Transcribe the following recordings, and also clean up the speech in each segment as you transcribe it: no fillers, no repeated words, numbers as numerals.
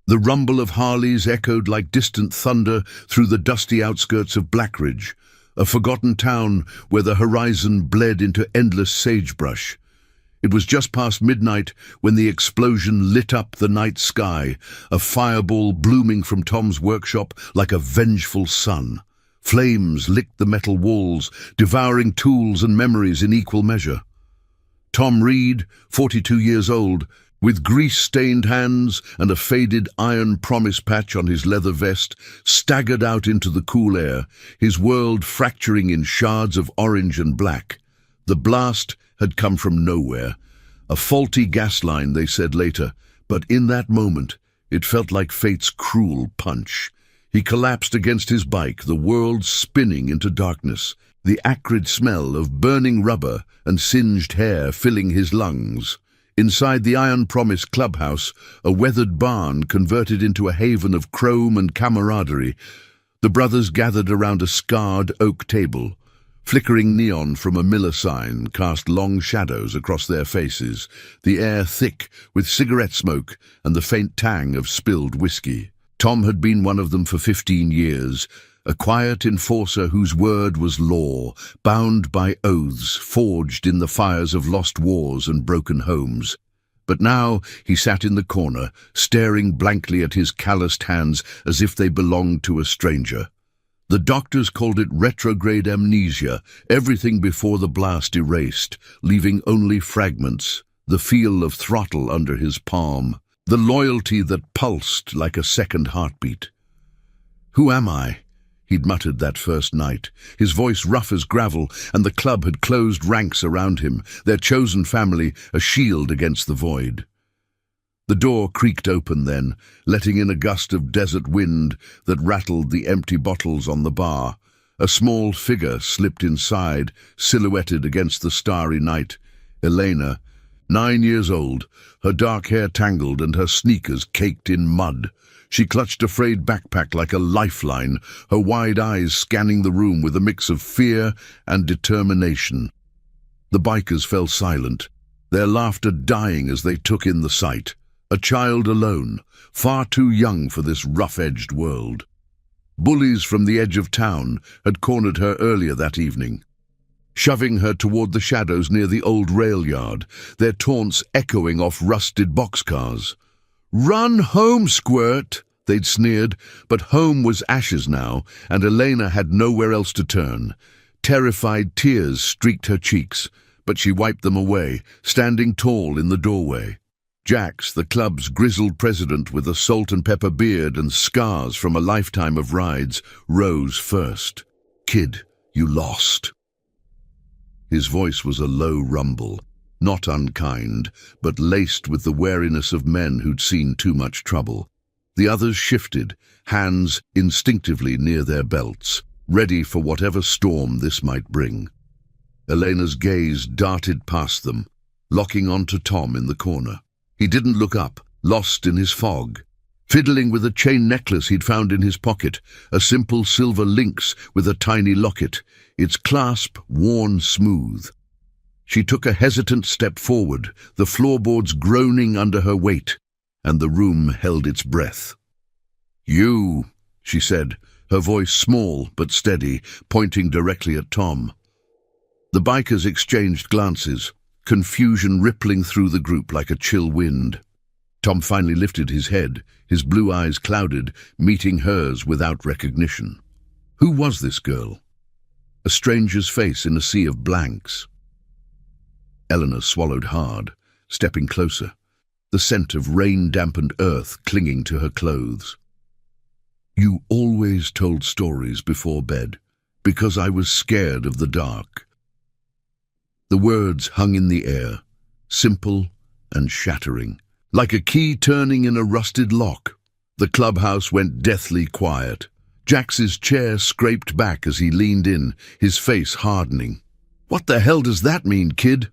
The rumble of Harleys echoed like distant thunder through the dusty outskirts of Blackridge, a forgotten town where the horizon bled into endless sagebrush. It was just past midnight when the explosion lit up the night sky, a fireball blooming from Tom's workshop like a vengeful sun. Flames licked the metal walls, devouring tools and memories in equal measure. Tom Reed, 42 years old, with grease-stained hands and a faded iron promise patch on his leather vest, staggered out into the cool air, his world fracturing in shards of orange and black. The blast had come from nowhere. A faulty gas line, they said later, but in that moment, it felt like fate's cruel punch. He collapsed against his bike, the world spinning into darkness, the acrid smell of burning rubber and singed hair filling his lungs. Inside the Iron Promise clubhouse, a weathered barn converted into a haven of chrome and camaraderie, the brothers gathered around a scarred oak table. Flickering neon from a Miller sign cast long shadows across their faces, the air thick with cigarette smoke and the faint tang of spilled whiskey. Tom had been one of them for 15 years, a quiet enforcer whose word was law, bound by oaths forged in the fires of lost wars and broken homes. But now he sat in the corner, staring blankly at his calloused hands as if they belonged to a stranger. The doctors called it retrograde amnesia, everything before the blast erased, leaving only fragments, the feel of throttle under his palm, the loyalty that pulsed like a second heartbeat. "Who am I?" he'd muttered that first night, his voice rough as gravel, and the club had closed ranks around him, their chosen family a shield against the void. The door creaked open then, letting in a gust of desert wind that rattled the empty bottles on the bar. A small figure slipped inside, silhouetted against the starry night. Elena, 9 years old, her dark hair tangled and her sneakers caked in mud. She clutched a frayed backpack like a lifeline, her wide eyes scanning the room with a mix of fear and determination. The bikers fell silent, their laughter dying as they took in the sight. A child alone, far too young for this rough-edged world. Bullies from the edge of town had cornered her earlier that evening, shoving her toward the shadows near the old rail yard, their taunts echoing off rusted boxcars. "Run home, Squirt!" they'd sneered, but home was ashes now, and Elena had nowhere else to turn. Terrified tears streaked her cheeks, but she wiped them away, standing tall in the doorway. Jax, the club's grizzled president with a salt and pepper beard and scars from a lifetime of rides, rose first. "Kid, you lost." His voice was a low rumble, not unkind, but laced with the wariness of men who'd seen too much trouble. The others shifted, hands instinctively near their belts, ready for whatever storm this might bring. Elena's gaze darted past them, locking onto Tom in the corner. He didn't look up, lost in his fog, fiddling with a chain necklace he'd found in his pocket, a simple silver lynx with a tiny locket, its clasp worn smooth. She took a hesitant step forward, the floorboards groaning under her weight, and the room held its breath. "You," she said, her voice small but steady, pointing directly at Tom. The bikers exchanged glances, confusion rippling through the group like a chill wind. Tom finally lifted his head, his blue eyes clouded, meeting hers without recognition. Who was this girl? A stranger's face in a sea of blanks. Eleanor swallowed hard, stepping closer, the scent of rain-dampened earth clinging to her clothes. "You always told stories before bed, because I was scared of the dark." The words hung in the air, simple and shattering, like a key turning in a rusted lock. The clubhouse went deathly quiet. Jax's chair scraped back as he leaned in, his face hardening. "What the hell does that mean, kid?"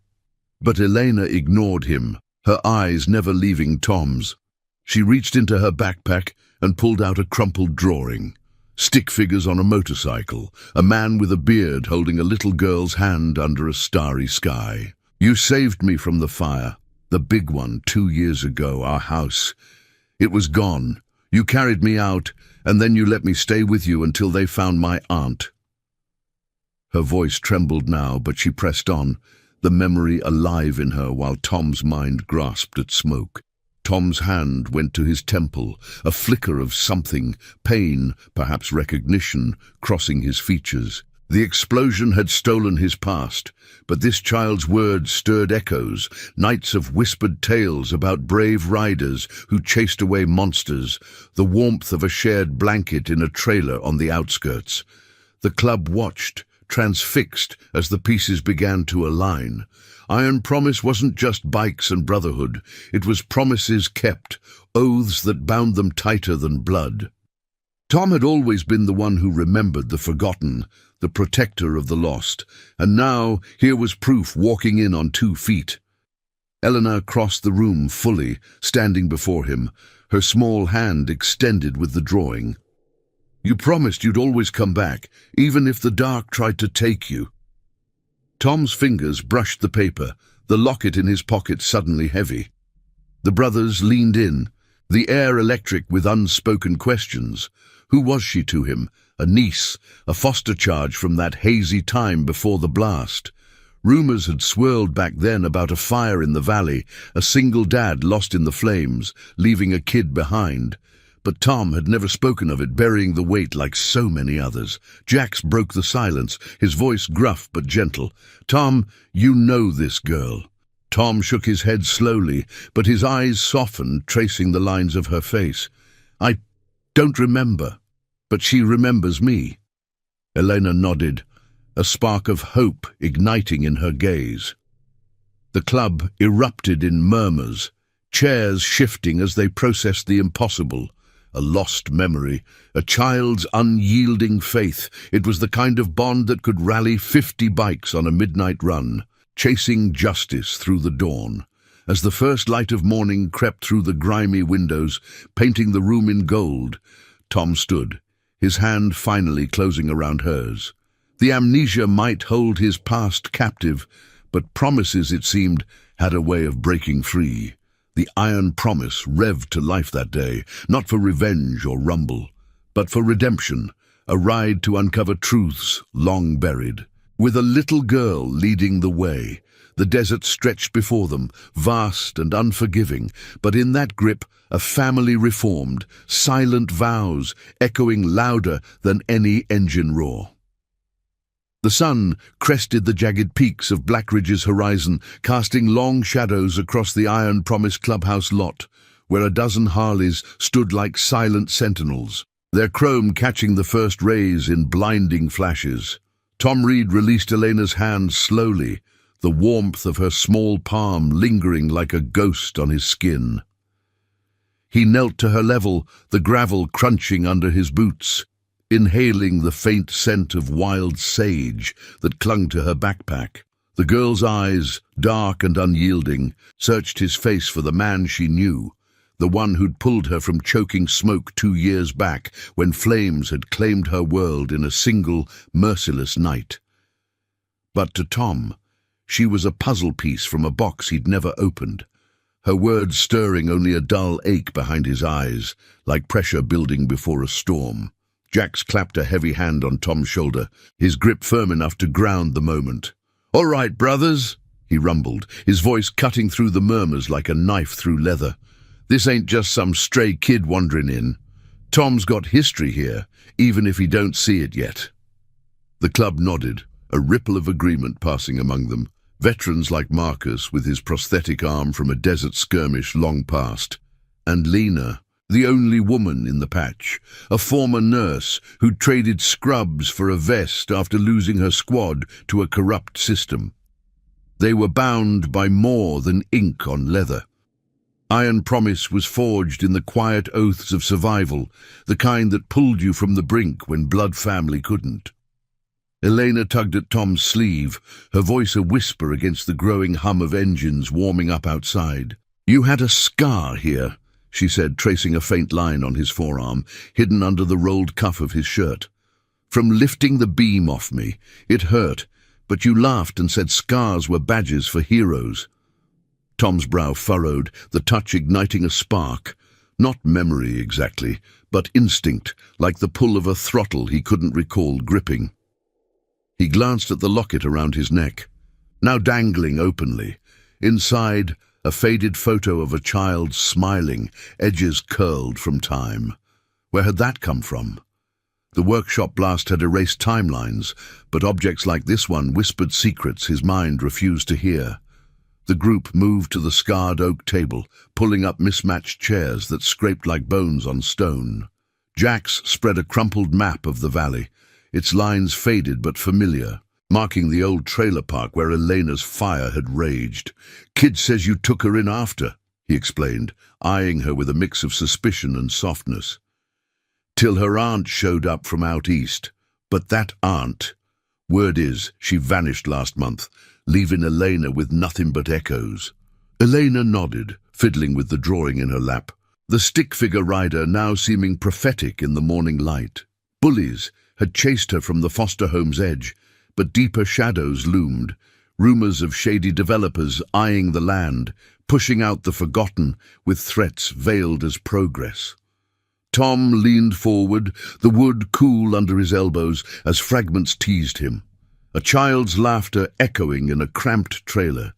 But Elena ignored him, her eyes never leaving Tom's. She reached into her backpack and pulled out a crumpled drawing. Stick figures on a motorcycle, a man with a beard holding a little girl's hand under a starry sky. "You saved me from the fire, the big one 2 years ago, our house. It was gone. You carried me out, and then you let me stay with you until they found my aunt." Her voice trembled now, but she pressed on, the memory alive in her while Tom's mind grasped at smoke. Tom's hand went to his temple, a flicker of something, pain, perhaps recognition, crossing his features. The explosion had stolen his past, but this child's words stirred echoes, nights of whispered tales about brave riders who chased away monsters, the warmth of a shared blanket in a trailer on the outskirts. The club watched, transfixed, as the pieces began to align. Iron Promise wasn't just bikes and brotherhood. It was promises kept, oaths that bound them tighter than blood. Tom had always been the one who remembered the forgotten, the protector of the lost, and now here was proof walking in on 2 feet. Eleanor crossed the room fully, standing before him, her small hand extended with the drawing. "You promised you'd always come back, even if the dark tried to take you." Tom's fingers brushed the paper, the locket in his pocket suddenly heavy. The brothers leaned in, the air electric with unspoken questions. Who was she to him? A niece, a foster charge from that hazy time before the blast. Rumors had swirled back then about a fire in the valley, a single dad lost in the flames, leaving a kid behind. But Tom had never spoken of it, burying the weight like so many others. Jax broke the silence, his voice gruff but gentle. "Tom, you know this girl." Tom shook his head slowly, but his eyes softened, tracing the lines of her face. "I don't remember, but she remembers me." Elena nodded, a spark of hope igniting in her gaze. The club erupted in murmurs, chairs shifting as they processed the impossible. A lost memory, a child's unyielding faith. It was the kind of bond that could rally 50 bikes on a midnight run, chasing justice through the dawn. As the first light of morning crept through the grimy windows, painting the room in gold, Tom stood, his hand finally closing around hers. The amnesia might hold his past captive, but promises, it seemed, had a way of breaking free. The Iron Promise revved to life that day, not for revenge or rumble, but for redemption, a ride to uncover truths long buried. With a little girl leading the way, the desert stretched before them, vast and unforgiving, but in that grip, a family reformed, silent vows echoing louder than any engine roar. The sun crested the jagged peaks of Blackridge's horizon, casting long shadows across the Iron Promise clubhouse lot, where a dozen Harleys stood like silent sentinels, their chrome catching the first rays in blinding flashes. Tom Reed released Elena's hand slowly, the warmth of her small palm lingering like a ghost on his skin. He knelt to her level, the gravel crunching under his boots, inhaling the faint scent of wild sage that clung to her backpack. The girl's eyes, dark and unyielding, searched his face for the man she knew, the one who'd pulled her from choking smoke 2 years back when flames had claimed her world in a single, merciless night. But to Tom, she was a puzzle piece from a box he'd never opened, her words stirring only a dull ache behind his eyes, like pressure building before a storm. Jax clapped a heavy hand on Tom's shoulder, his grip firm enough to ground the moment. "All right, brothers," he rumbled, his voice cutting through the murmurs like a knife through leather. "This ain't just some stray kid wandering in. Tom's got history here, even if he don't see it yet." The club nodded, a ripple of agreement passing among them. Veterans like Marcus, with his prosthetic arm from a desert skirmish long past, and Lena, the only woman in the patch, a former nurse who'd traded scrubs for a vest after losing her squad to a corrupt system. They were bound by more than ink on leather. Iron Promise was forged in the quiet oaths of survival, the kind that pulled you from the brink when blood family couldn't. Elena tugged at Tom's sleeve, her voice a whisper against the growing hum of engines warming up outside. "You had a scar here," she said, tracing a faint line on his forearm, hidden under the rolled cuff of his shirt. "From lifting the beam off me. It hurt, but you laughed and said scars were badges for heroes." Tom's brow furrowed, the touch igniting a spark. Not memory exactly, but instinct, like the pull of a throttle he couldn't recall gripping. He glanced at the locket around his neck, now dangling openly. Inside, a faded photo of a child smiling, edges curled from time. Where had that come from? The workshop blast had erased timelines, but objects like this one whispered secrets his mind refused to hear. The group moved to the scarred oak table, pulling up mismatched chairs that scraped like bones on stone. Jax spread a crumpled map of the valley, its lines faded but familiar, marking the old trailer park where Elena's fire had raged. "Kid says you took her in after," he explained, eyeing her with a mix of suspicion and softness. "Till her aunt showed up from out east. But that aunt, word is, she vanished last month, leaving Elena with nothing but echoes." Elena nodded, fiddling with the drawing in her lap, the stick-figure rider now seeming prophetic in the morning light. Bullies had chased her from the foster home's edge, but deeper shadows loomed, rumors of shady developers eyeing the land, pushing out the forgotten with threats veiled as progress. Tom leaned forward, the wood cool under his elbows as fragments teased him. A child's laughter echoing in a cramped trailer.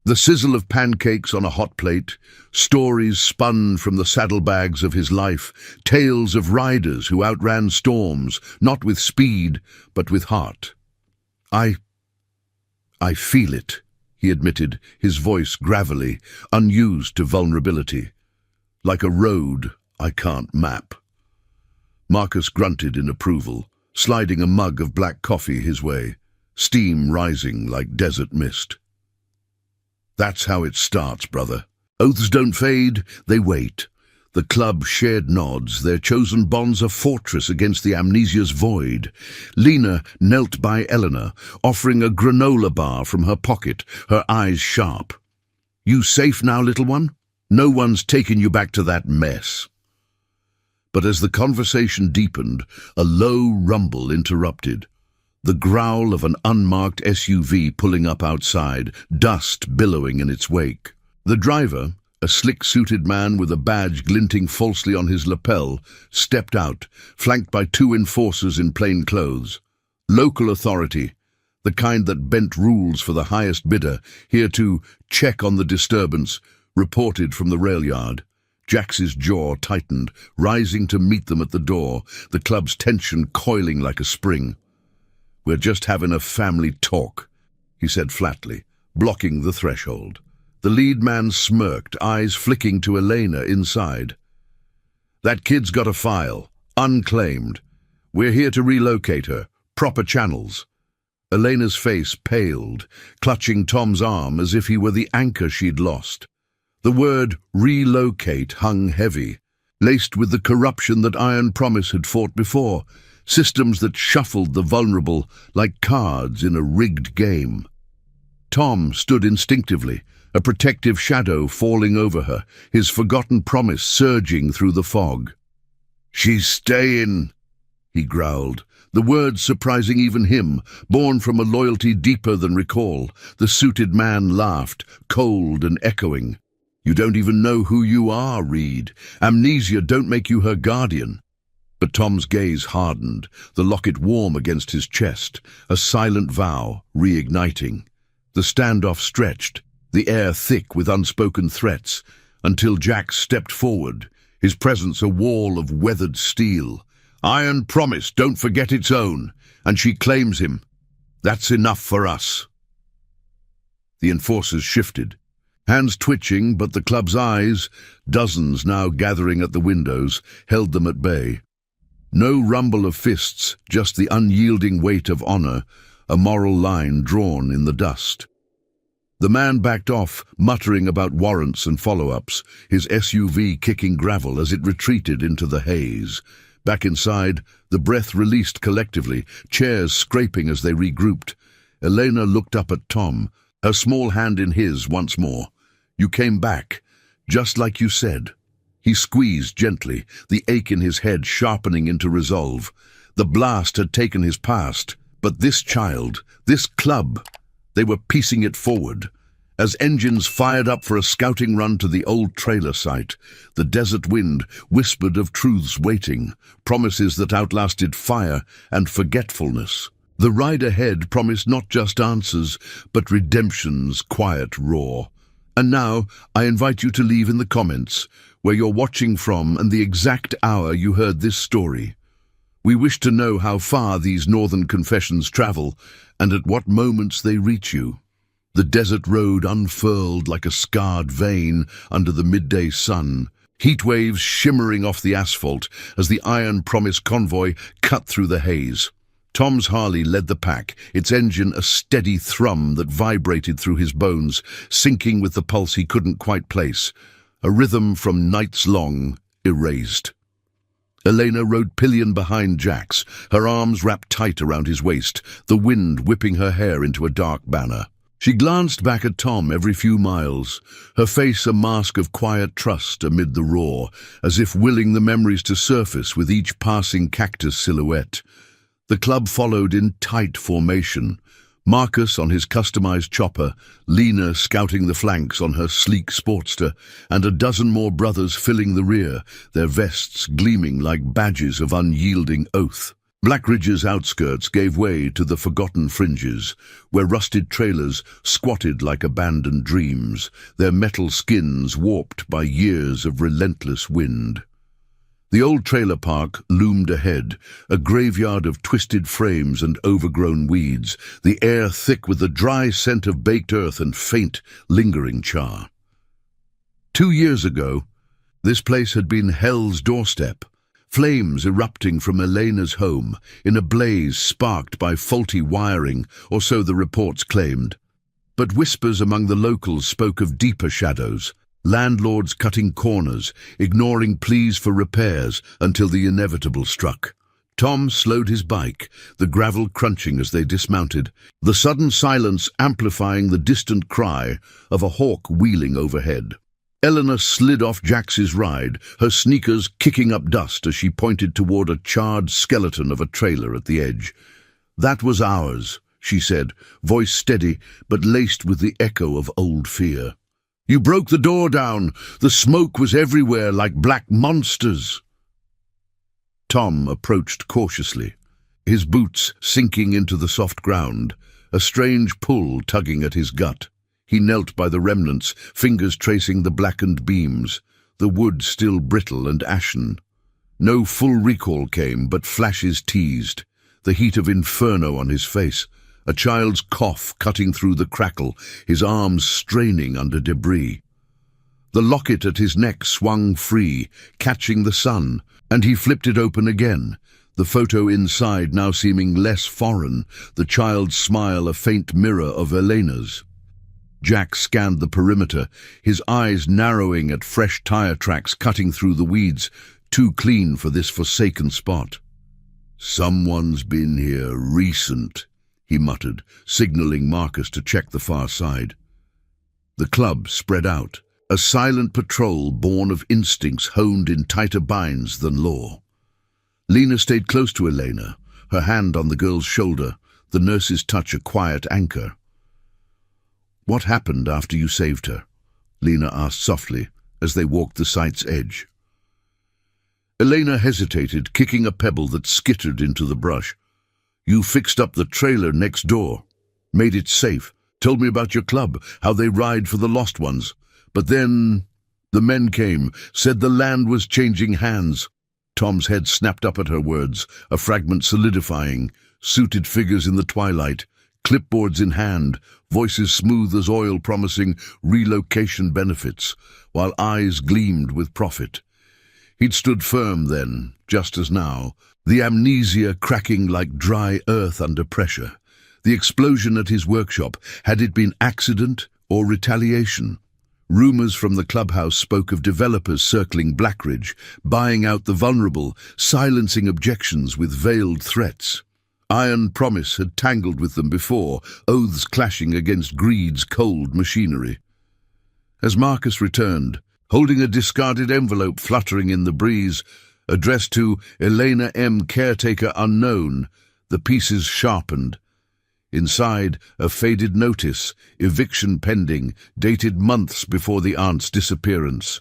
The sizzle of pancakes on a hot plate, stories spun from the saddlebags of his life, tales of riders who outran storms, not with speed, but with heart. I feel it," he admitted, his voice gravelly, unused to vulnerability. "Like a road I can't map." Marcus grunted in approval, sliding a mug of black coffee his way, steam rising like desert mist. "That's how it starts, brother. Oaths don't fade, they wait." The club shared nods, their chosen bonds a fortress against the amnesia's void. Lena knelt by Eleanor, offering a granola bar from her pocket, her eyes sharp. "You safe now, little one? No one's taken you back to that mess." But as the conversation deepened, a low rumble interrupted. The growl of an unmarked SUV pulling up outside, dust billowing in its wake. The driver, a slick-suited man with a badge glinting falsely on his lapel, stepped out, flanked by two enforcers in plain clothes. Local authority, the kind that bent rules for the highest bidder, here to check on the disturbance, reported from the rail yard. Jax's jaw tightened, rising to meet them at the door, the club's tension coiling like a spring. "We're just having a family talk," he said flatly, blocking the threshold. The lead man smirked, eyes flicking to Elena inside. "That kid's got a file, unclaimed. We're here to relocate her, proper channels." Elena's face paled, clutching Tom's arm as if he were the anchor she'd lost. The word relocate hung heavy, laced with the corruption that Iron Promise had fought before, systems that shuffled the vulnerable like cards in a rigged game. Tom stood instinctively, a protective shadow falling over her, his forgotten promise surging through the fog. "She's staying," he growled, the words surprising even him, born from a loyalty deeper than recall. The suited man laughed, cold and echoing. "You don't even know who you are, Reed. Amnesia don't make you her guardian." But Tom's gaze hardened, the locket warm against his chest, a silent vow reigniting. The standoff stretched, the air thick with unspoken threats, until Jax stepped forward, his presence a wall of weathered steel. "Iron Promise don't forget its own, and she claims him. That's enough for us." The enforcers shifted, hands twitching, but the club's eyes, dozens now gathering at the windows, held them at bay. No rumble of fists, just the unyielding weight of honor, a moral line drawn in the dust. The man backed off, muttering about warrants and follow-ups, his SUV kicking gravel as it retreated into the haze. Back inside, the breath released collectively, chairs scraping as they regrouped. Elena looked up at Tom, her small hand in his once more. "You came back, just like you said." He squeezed gently, the ache in his head sharpening into resolve. The blast had taken his past, but this child, this club, they were piecing it forward. As engines fired up for a scouting run to the old trailer site, the desert wind whispered of truths waiting, promises that outlasted fire and forgetfulness. The ride ahead promised not just answers, but redemption's quiet roar. And now, I invite you to leave in the comments where you're watching from and the exact hour you heard this story. We wish to know how far these northern confessions travel and at what moments they reach you. The desert road unfurled like a scarred vein under the midday sun, heat waves shimmering off the asphalt as the Iron Promise convoy cut through the haze. Tom's Harley led the pack, its engine a steady thrum that vibrated through his bones, syncing with the pulse he couldn't quite place, a rhythm from nights long, erased. Elena rode pillion behind Jax, her arms wrapped tight around his waist, the wind whipping her hair into a dark banner. She glanced back at Tom every few miles, her face a mask of quiet trust amid the roar, as if willing the memories to surface with each passing cactus silhouette. The club followed in tight formation, Marcus on his customized chopper, Lena scouting the flanks on her sleek Sportster, and a dozen more brothers filling the rear, their vests gleaming like badges of unyielding oath. Blackridge's outskirts gave way to the forgotten fringes, where rusted trailers squatted like abandoned dreams, their metal skins warped by years of relentless wind. The old trailer park loomed ahead, a graveyard of twisted frames and overgrown weeds, the air thick with the dry scent of baked earth and faint, lingering char. 2 years ago, this place had been hell's doorstep, flames erupting from Elena's home, in a blaze sparked by faulty wiring, or so the reports claimed. But whispers among the locals spoke of deeper shadows, landlords cutting corners, ignoring pleas for repairs until the inevitable struck. Tom slowed his bike, the gravel crunching as they dismounted, the sudden silence amplifying the distant cry of a hawk wheeling overhead. Eleanor slid off Jax's ride, her sneakers kicking up dust as she pointed toward a charred skeleton of a trailer at the edge. "That was ours," she said, voice steady but laced with the echo of old fear. "You broke the door down. The smoke was everywhere like black monsters." Tom approached cautiously, his boots sinking into the soft ground, a strange pull tugging at his gut. He knelt by the remnants, fingers tracing the blackened beams, the wood still brittle and ashen. No full recall came, but flashes teased, the heat of inferno on his face, a child's cough cutting through the crackle, his arms straining under debris. The locket at his neck swung free, catching the sun, and he flipped it open again, the photo inside now seeming less foreign, the child's smile a faint mirror of Elena's. Jack scanned the perimeter, his eyes narrowing at fresh tire tracks cutting through the weeds, too clean for this forsaken spot. "Someone's been here recent," he muttered, signaling Marcus to check the far side. The club spread out, a silent patrol born of instincts honed in tighter binds than law. Lena stayed close to Elena, her hand on the girl's shoulder, the nurse's touch a quiet anchor. "What happened after you saved her?" Lena asked softly as they walked the site's edge. Elena hesitated, kicking a pebble that skittered into the brush. "You fixed up the trailer next door, made it safe, told me about your club, how they ride for the lost ones. But then the men came, said the land was changing hands." Tom's head snapped up at her words, a fragment solidifying, suited figures in the twilight, clipboards in hand, voices smooth as oil promising relocation benefits, while eyes gleamed with profit. He'd stood firm then, just as now, the amnesia cracking like dry earth under pressure. The explosion at his workshop, had it been accident or retaliation? Rumors from the clubhouse spoke of developers circling Blackridge, buying out the vulnerable, silencing objections with veiled threats. Iron Promise had tangled with them before, oaths clashing against greed's cold machinery. As Marcus returned, holding a discarded envelope fluttering in the breeze, addressed to Elena M. Caretaker Unknown, the pieces sharpened. Inside, a faded notice, eviction pending, dated months before the aunt's disappearance.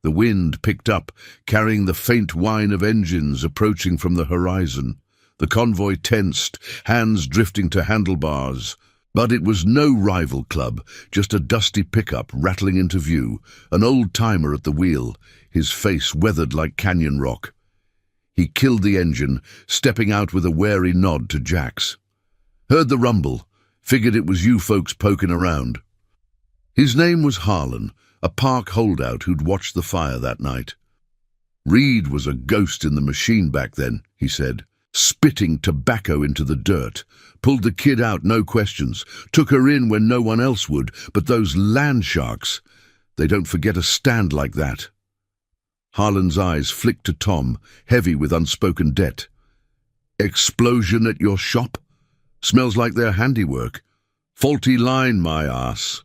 The wind picked up, carrying the faint whine of engines approaching from the horizon. The convoy tensed, hands drifting to handlebars. But it was no rival club, just a dusty pickup rattling into view, an old-timer at the wheel, his face weathered like canyon rock. He killed the engine, stepping out with a wary nod to Jax. "Heard the rumble. Figured it was you folks poking around." His name was Harlan, a park holdout who'd watched the fire that night. "Reed was a ghost in the machine back then," he said, spitting tobacco into the dirt. "Pulled the kid out, no questions. Took her in when no one else would, but those land sharks, they don't forget a stand like that." Harlan's eyes flicked to Tom, heavy with unspoken debt. "Explosion at your shop? Smells like their handiwork. Faulty line, my ass."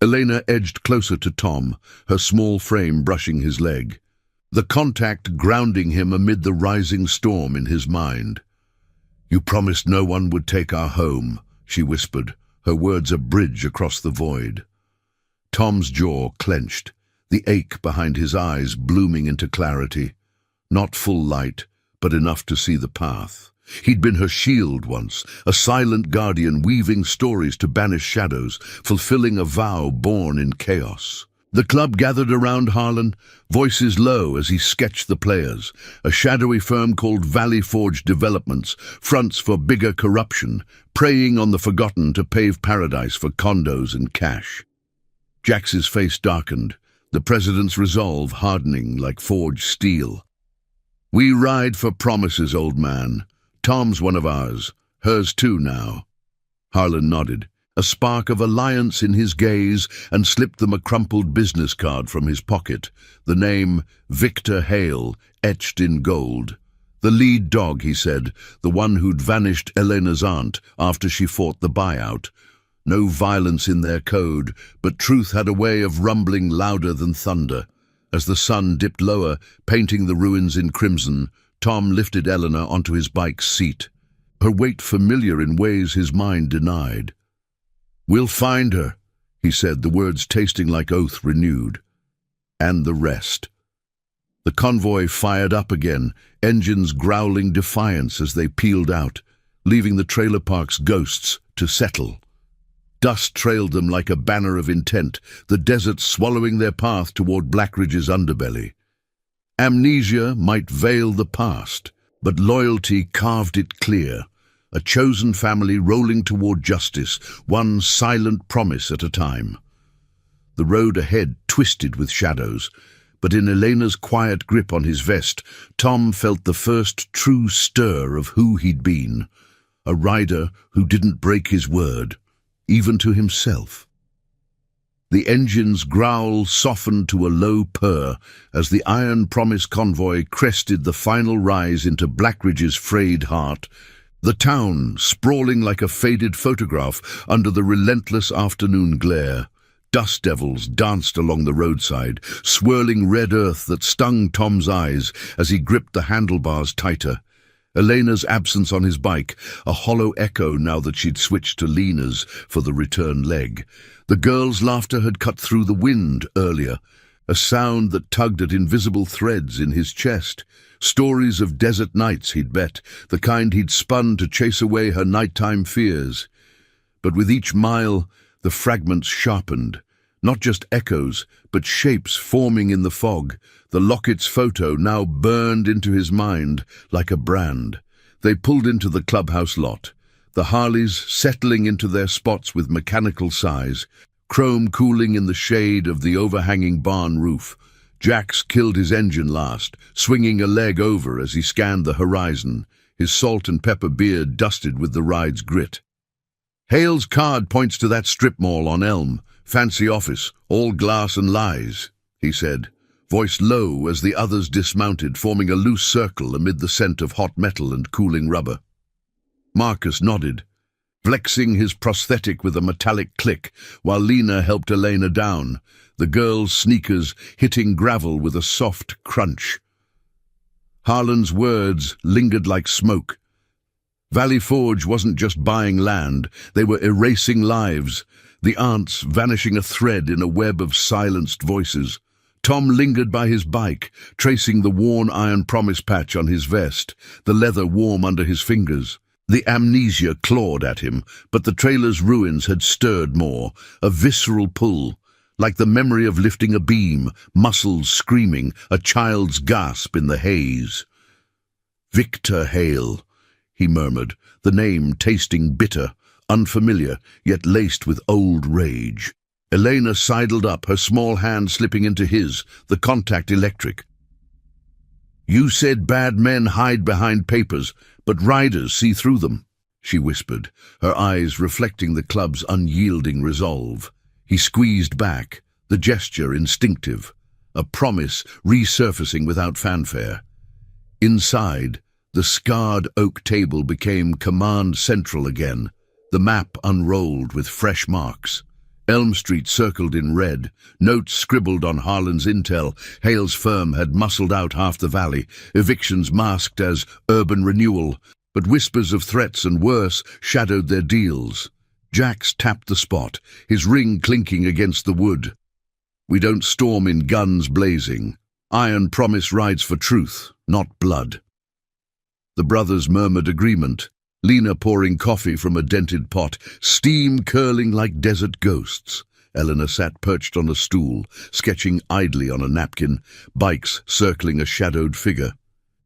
Elena edged closer to Tom, her small frame brushing his leg, the contact grounding him amid the rising storm in his mind. "You promised no one would take our home," she whispered, her words a bridge across the void. Tom's jaw clenched, the ache behind his eyes blooming into clarity. Not full light, but enough to see the path. He'd been her shield once, a silent guardian weaving stories to banish shadows, fulfilling a vow born in chaos. The club gathered around Harlan, voices low as he sketched the players. A shadowy firm called Valley Forge Developments, fronts for bigger corruption, preying on the forgotten to pave paradise for condos and cash. Jax's face darkened, the president's resolve hardening like forged steel. "We ride for promises, old man. Tom's one of ours, hers too now." Harlan nodded, a spark of alliance in his gaze, and slipped them a crumpled business card from his pocket, the name Victor Hale etched in gold. "The lead dog," he said, "the one who'd vanished Elena's aunt after she fought the buyout. No violence in their code, but truth had a way of rumbling louder than thunder." As the sun dipped lower, painting the ruins in crimson, Tom lifted Eleanor onto his bike's seat, her weight familiar in ways his mind denied. "We'll find her," he said, the words tasting like oath renewed. "And the rest." The convoy fired up again, engines growling defiance as they peeled out, leaving the trailer park's ghosts to settle. Dust trailed them like a banner of intent, the desert swallowing their path toward Blackridge's underbelly. Amnesia might veil the past, but loyalty carved it clear, a chosen family rolling toward justice, one silent promise at a time. The road ahead twisted with shadows, but in Elena's quiet grip on his vest, Tom felt the first true stir of who he'd been, a rider who didn't break his word, even to himself. The engine's growl softened to a low purr as the Iron Promise convoy crested the final rise into Blackridge's frayed heart, the town sprawling like a faded photograph under the relentless afternoon glare. Dust devils danced along the roadside, swirling red earth that stung Tom's eyes as he gripped the handlebars tighter. Elena's absence on his bike, a hollow echo now that she'd switched to Lena's for the return leg. The girl's laughter had cut through the wind earlier, a sound that tugged at invisible threads in his chest. Stories of desert nights, he'd bet, the kind he'd spun to chase away her nighttime fears. But with each mile, the fragments sharpened, not just echoes, but shapes forming in the fog. The Lockett's photo now burned into his mind like a brand. They pulled into the clubhouse lot, the Harleys settling into their spots with mechanical sighs, chrome cooling in the shade of the overhanging barn roof. Jax killed his engine last, swinging a leg over as he scanned the horizon, his salt and pepper beard dusted with the ride's grit. "Hale's card points to that strip mall on Elm. Fancy office, all glass and lies," he said, voice low as the others dismounted, forming a loose circle amid the scent of hot metal and cooling rubber. Marcus nodded, flexing his prosthetic with a metallic click, while Lena helped Elena down, the girl's sneakers hitting gravel with a soft crunch. Harlan's words lingered like smoke. Valley Forge wasn't just buying land, they were erasing lives, the aunts vanishing a thread in a web of silenced voices. Tom lingered by his bike, tracing the worn iron promise patch on his vest, the leather warm under his fingers. The amnesia clawed at him, but the trailer's ruins had stirred more, a visceral pull, like the memory of lifting a beam, muscles screaming, a child's gasp in the haze. "Victor Hale," he murmured, the name tasting bitter, unfamiliar, yet laced with old rage. Elena sidled up, her small hand slipping into his, the contact electric. "You said bad men hide behind papers, but riders see through them," she whispered, her eyes reflecting the club's unyielding resolve. He squeezed back, the gesture instinctive, a promise resurfacing without fanfare. Inside, the scarred oak table became command central again, the map unrolled with fresh marks. Elm Street circled in red, notes scribbled on Harlan's intel. Hale's firm had muscled out half the valley, evictions masked as urban renewal, but whispers of threats and worse shadowed their deals. Jax tapped the spot, his ring clinking against the wood. "We don't storm in guns blazing. Iron promise rides for truth, not blood." The brothers murmured agreement, Lena pouring coffee from a dented pot, steam curling like desert ghosts. Eleanor sat perched on a stool, sketching idly on a napkin, bikes circling a shadowed figure.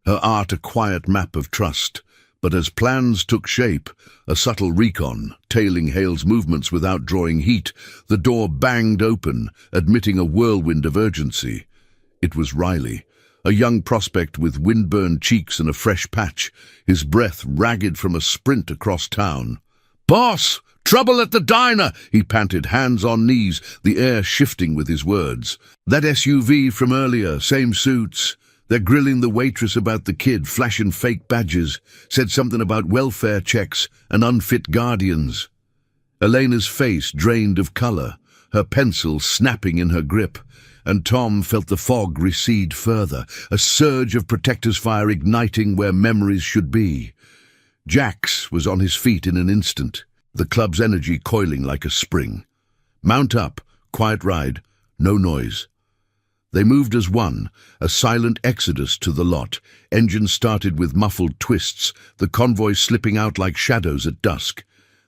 Her art a quiet map of trust, but as plans took shape, a subtle recon, tailing Hale's movements without drawing heat, the door banged open, admitting a whirlwind of urgency. It was Riley, a young prospect with windburned cheeks and a fresh patch, his breath ragged from a sprint across town. "Boss! Trouble at the diner!" he panted, hands on knees, the air shifting with his words. "That SUV from earlier, same suits. They're grilling the waitress about the kid, flashing fake badges. Said something about welfare checks and unfit guardians." Elena's face drained of color, her pencil snapping in her grip, and Tom felt the fog recede further, a surge of protector's fire igniting where memories should be. Jax was on his feet in an instant, the club's energy coiling like a spring. "Mount up, quiet ride, no noise." They moved as one, a silent exodus to the lot, engines started with muffled twists, the convoy slipping out like shadows at dusk.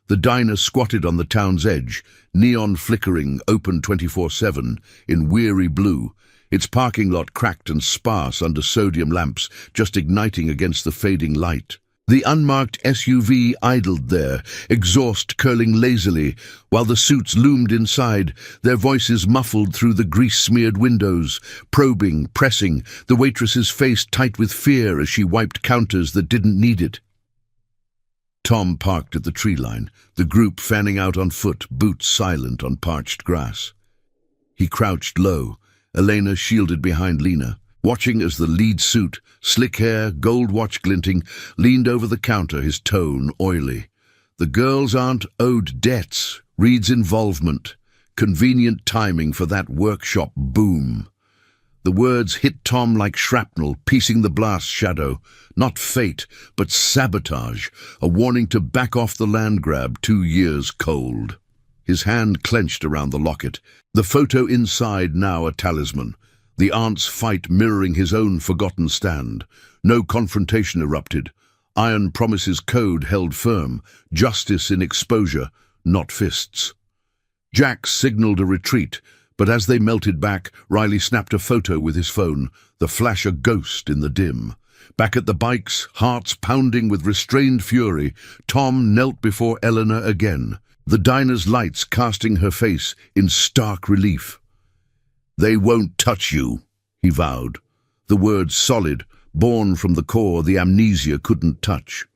The diner squatted on the town's edge, neon flickering, open 24/7, in weary blue, its parking lot cracked and sparse under sodium lamps, just igniting against the fading light. The unmarked SUV idled there, exhaust curling lazily, while the suits loomed inside, their voices muffled through the grease-smeared windows, probing, pressing, the waitress's face tight with fear as she wiped counters that didn't need it. Tom parked at the tree line, the group fanning out on foot, boots silent on parched grass. He crouched low, Elena shielded behind Lena, watching as the lead suit, slick hair, gold watch glinting, leaned over the counter, his tone oily. The girl's aunt owed debts, Reed's involvement, convenient timing for that workshop boom. The words hit Tom like shrapnel, piecing the blast shadow. Not fate, but sabotage, a warning to back off the land grab 2 years cold. His hand clenched around the locket, the photo inside now a talisman, the aunt's fight mirroring his own forgotten stand. No confrontation erupted. Iron Promise's code held firm, justice in exposure, not fists. Jack signaled a retreat, but as they melted back, Riley snapped a photo with his phone, the flash a ghost in the dim. Back at the bikes, hearts pounding with restrained fury, Tom knelt before Eleanor again, the diner's lights casting her face in stark relief. "They won't touch you," he vowed, the words solid, born from the core the amnesia couldn't touch.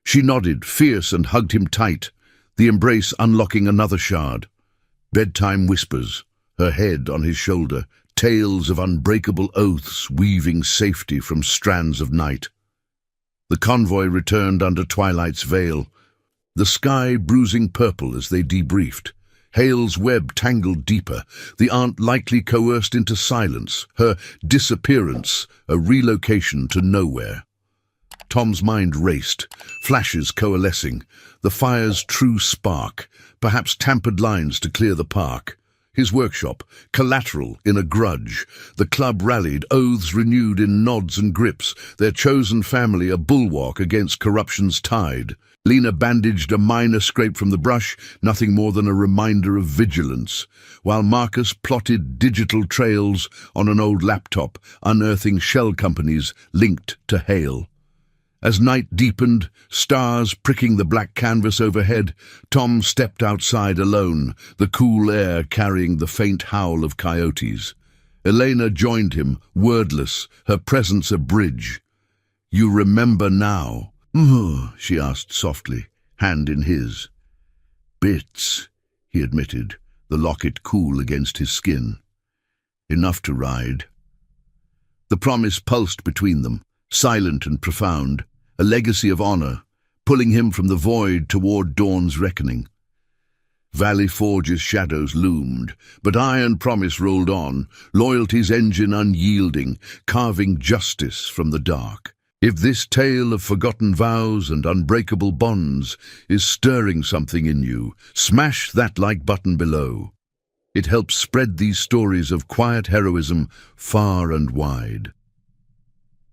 She nodded, fierce, and hugged him tight, the embrace unlocking another shard. Bedtime whispers, her head on his shoulder, tales of unbreakable oaths weaving safety from strands of night. The convoy returned under twilight's veil, the sky bruising purple as they debriefed. Hale's web tangled deeper, the aunt likely coerced into silence, her disappearance a relocation to nowhere. Tom's mind raced, flashes coalescing, the fire's true spark, perhaps tampered lines to clear the park. His workshop, collateral in a grudge. The club rallied, oaths renewed in nods and grips, their chosen family a bulwark against corruption's tide. Lena bandaged a minor scrape from the brush, nothing more than a reminder of vigilance, while Marcus plotted digital trails on an old laptop, unearthing shell companies linked to Hale. As night deepened, stars pricking the black canvas overhead, Tom stepped outside alone, the cool air carrying the faint howl of coyotes. Elena joined him, wordless, her presence a bridge. "You remember now?" she asked softly, hand in his. "Bits," he admitted, the locket cool against his skin. "Enough to ride." The promise pulsed between them, silent and profound, a legacy of honor, pulling him from the void toward dawn's reckoning. Valley Forge's shadows loomed, but iron promise rolled on, loyalty's engine unyielding, carving justice from the dark. If this tale of forgotten vows and unbreakable bonds is stirring something in you, smash that like button below. It helps spread these stories of quiet heroism far and wide.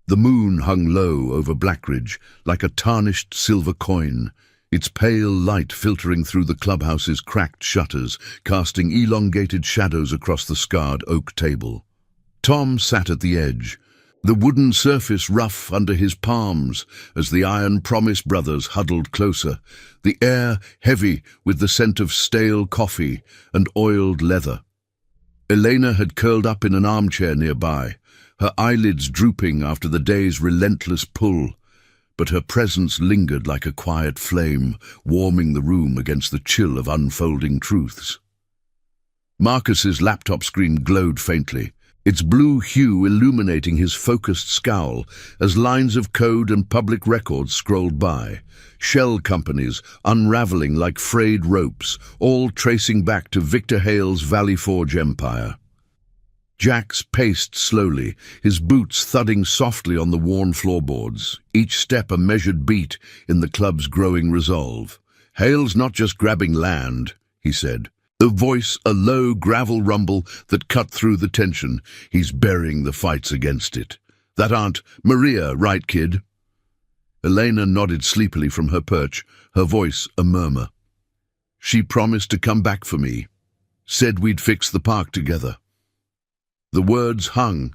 The moon hung low over Blackridge like a tarnished silver coin, its pale light filtering through the clubhouse's cracked shutters, casting elongated shadows across the scarred oak table. Tom sat at the edge, the wooden surface rough under his palms as the Iron Promise brothers huddled closer, the air heavy with the scent of stale coffee and oiled leather. Elena had curled up in an armchair nearby, her eyelids drooping after the day's relentless pull, but her presence lingered like a quiet flame, warming the room against the chill of unfolding truths. Marcus's laptop screen glowed faintly, its blue hue illuminating his focused scowl as lines of code and public records scrolled by, shell companies unraveling like frayed ropes, all tracing back to Victor Hale's Valley Forge empire. Jax paced slowly, his boots thudding softly on the worn floorboards, each step a measured beat in the club's growing resolve. "Hale's not just grabbing land," he said, the voice a low gravel rumble that cut through the tension. "He's burying the fights against it. That Aunt Maria, right, kid?" Elena nodded sleepily from her perch, her voice a murmur. "She promised to come back for me. Said we'd fix the park together." The words hung,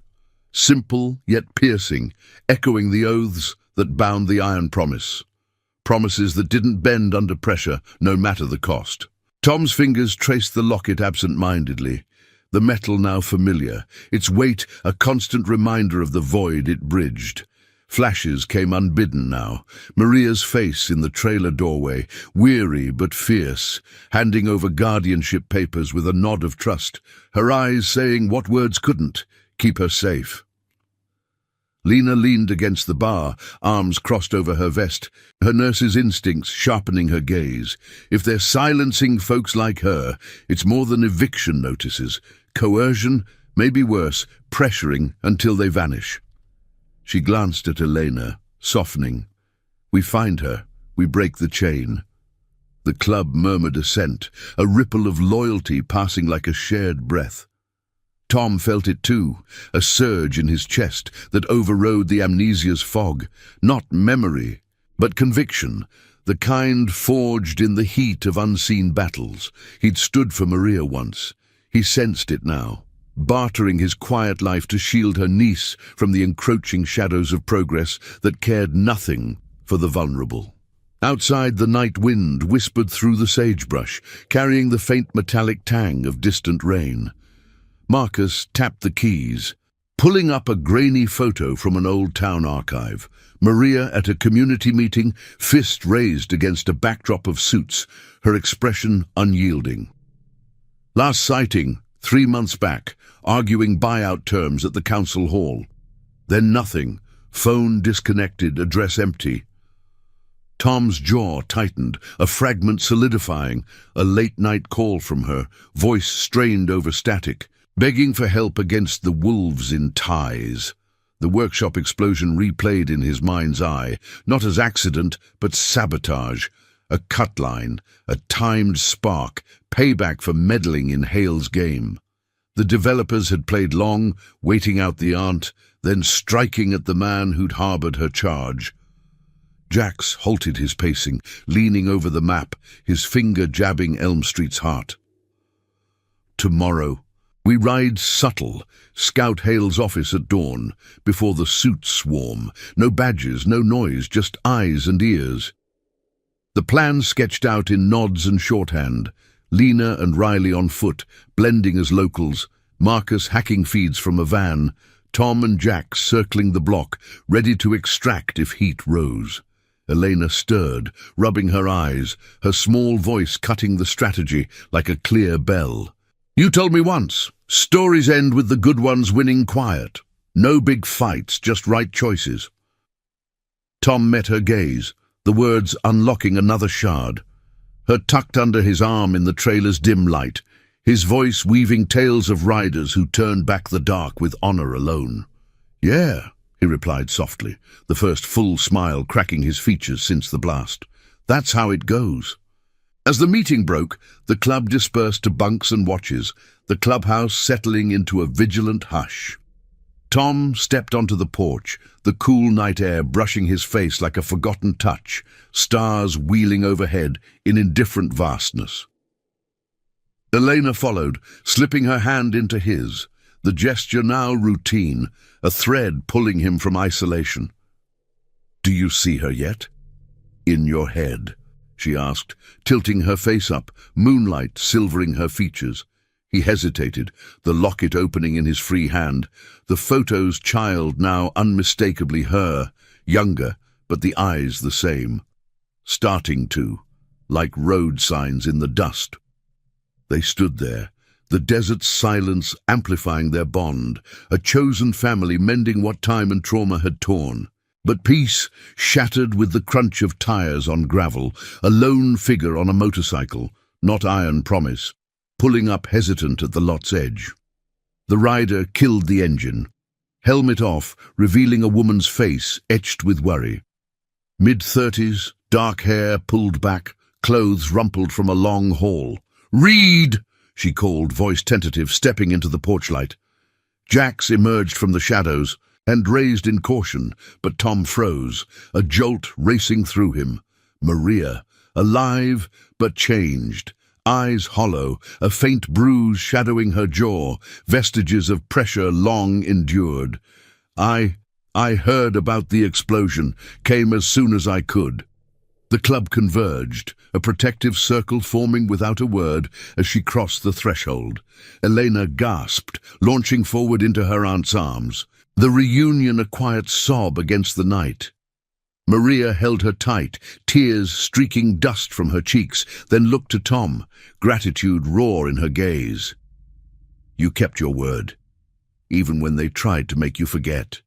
simple yet piercing, echoing the oaths that bound the Iron Promise. Promises that didn't bend under pressure, no matter the cost. Tom's fingers traced the locket absent-mindedly, the metal now familiar, its weight a constant reminder of the void it bridged. Flashes came unbidden now, Maria's face in the trailer doorway, weary but fierce, handing over guardianship papers with a nod of trust, her eyes saying what words couldn't, keep her safe. Lena leaned against the bar, arms crossed over her vest, her nurse's instincts sharpening her gaze. If they're silencing folks like her, it's more than eviction notices, coercion, maybe worse, pressuring until they vanish. She glanced at Elena, softening. "We find her, we break the chain." The club murmured assent, a ripple of loyalty passing like a shared breath. Tom felt it too, a surge in his chest that overrode the amnesia's fog, not memory, but conviction, the kind forged in the heat of unseen battles. He'd stood for Maria once. He sensed it now, bartering his quiet life to shield her niece from the encroaching shadows of progress that cared nothing for the vulnerable. Outside, the night wind whispered through the sagebrush, carrying the faint metallic tang of distant rain. Marcus tapped the keys, pulling up a grainy photo from an old town archive. Maria at a community meeting, fist raised against a backdrop of suits, her expression unyielding. Last sighting, 3 months back, arguing buyout terms at the council hall. Then nothing, phone disconnected, address empty. Tom's jaw tightened, a fragment solidifying, a late-night call from her, voice strained over static, begging for help against the wolves in ties. The workshop explosion replayed in his mind's eye, not as accident, but sabotage. A cut line, a timed spark, payback for meddling in Hale's game. The developers had played long, waiting out the aunt, then striking at the man who'd harbored her charge. Jax halted his pacing, leaning over the map, his finger jabbing Elm Street's heart. Tomorrow, we ride subtle, scout Hale's office at dawn, before the suits swarm. No badges, no noise, just eyes and ears. The plan sketched out in nods and shorthand, Lena and Riley on foot, blending as locals, Marcus hacking feeds from a van, Tom and Jack circling the block, ready to extract if heat rose. Elena stirred, rubbing her eyes, her small voice cutting the strategy like a clear bell. You told me once, stories end with the good ones winning quiet. No big fights, just right choices. Tom met her gaze, the words unlocking another shard. Her tucked under his arm in the trailer's dim light, his voice weaving tales of riders who turned back the dark with honor alone. Yeah, he replied softly, the first full smile cracking his features since the blast. That's how it goes. As the meeting broke, the club dispersed to bunks and watches, the clubhouse settling into a vigilant hush. Tom stepped onto the porch, the cool night air brushing his face like a forgotten touch, stars wheeling overhead in indifferent vastness. Elena followed, slipping her hand into his, the gesture now routine, a thread pulling him from isolation. Do you see her yet? In your head, she asked, tilting her face up, moonlight silvering her features. He hesitated, the locket opening in his free hand, the photo's child now unmistakably her, younger, but the eyes the same. Starting to, like road signs in the dust. They stood there, the desert's silence amplifying their bond, a chosen family mending what time and trauma had torn. But peace shattered with the crunch of tires on gravel, a lone figure on a motorcycle, not iron promise, pulling up hesitant at the lot's edge. The rider killed the engine, helmet off, revealing a woman's face etched with worry. Mid-30s, dark hair pulled back, clothes rumpled from a long haul. "Read!" she called, voice tentative, stepping into the porchlight. Jax emerged from the shadows, and raised in caution, but Tom froze, a jolt racing through him. Maria, alive but changed, eyes hollow, a faint bruise shadowing her jaw, vestiges of pressure long endured. I heard about the explosion, came as soon as I could. The club converged, a protective circle forming without a word as she crossed the threshold. Elena gasped, launching forward into her aunt's arms. The reunion a quiet sob against the night. Maria held her tight, tears streaking dust from her cheeks, then looked to Tom, gratitude raw in her gaze. You kept your word, even when they tried to make you forget.